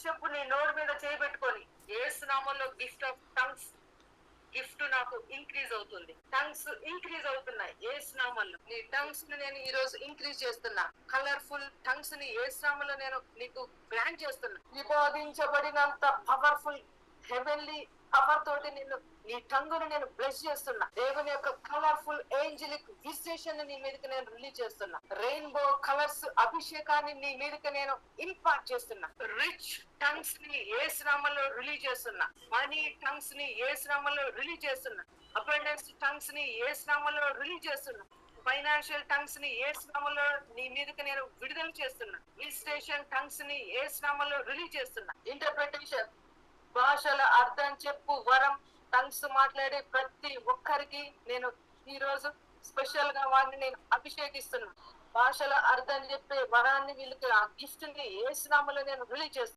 చెప్పు, నీ నోరు మీద చేయబెట్టుకొని. యేసు నామములో గిఫ్ట్ ఆఫ్ టంగ్స్ గిఫ్ట్ నాకు ఇంక్రీజ్ అవుతుంది. టంగ్స్ ఇంక్రీజ్ అవుతున్నాయి యేసు నామములో. నీ టంగ్స్ ని నేను ఈ రోజు ఇంక్రీజ్ చేస్తున్నా. కలర్ఫుల్ టంగ్స్ ని యేసు నామములో నేను నీకు గ్రాంట్ చేస్తున్నా. విభాదించబడినంత పవర్ఫుల్ హెవెన్లీ పవర్ తోటి నిన్ను, నీ టంగును నేను బ్లెస్ చేస్తున్నా. దేవుని యొక్క కలర్ఫుల్ ఏంజలిక్ విజిటేషన్ నీ మీదకి నేను రిలీజ్ చేస్తున్నా. రెయిన్బో కలర్స్ అభిషేకాన్ని నీ మీదకి నేను ఇంపాక్ట్ చేస్తున్నా. రిచ్ టంగ్స్ ని యేసు నామములో రిలీజ్ చేస్తున్నా. మనీ టంగ్స్ ని యేసు నామములో రిలీజ్ చేస్తున్నా. అబండెన్స్ టంగ్స్ ని యేసు నామములో రిలీజ్ చేస్తున్నా. ఫైనాన్షియల్ టంగ్స్ ని యేసు నామములో నీ మీదకి నేను విడుదల చేస్తున్నా. విజిటేషన్ టంగ్స్ ని యేసు నామములో రిలీజ్ చేస్తున్నా. ఇంటర్ప్రిటేషన్, భాషల అర్థం చెప్పు వరం, టంగ్స్ మాట్లాడే ప్రతి ఒక్కరికి నేను ఈ రోజు స్పెషల్ గా వారిని నేను అభిషేకిస్తున్నా. భాషల అర్థం చెప్పే వరాన్ని, వీళ్ళకి ఆ గిఫ్ట్ ని యేసు నామములో నేను రిలీజ్ చేస్తున్నా.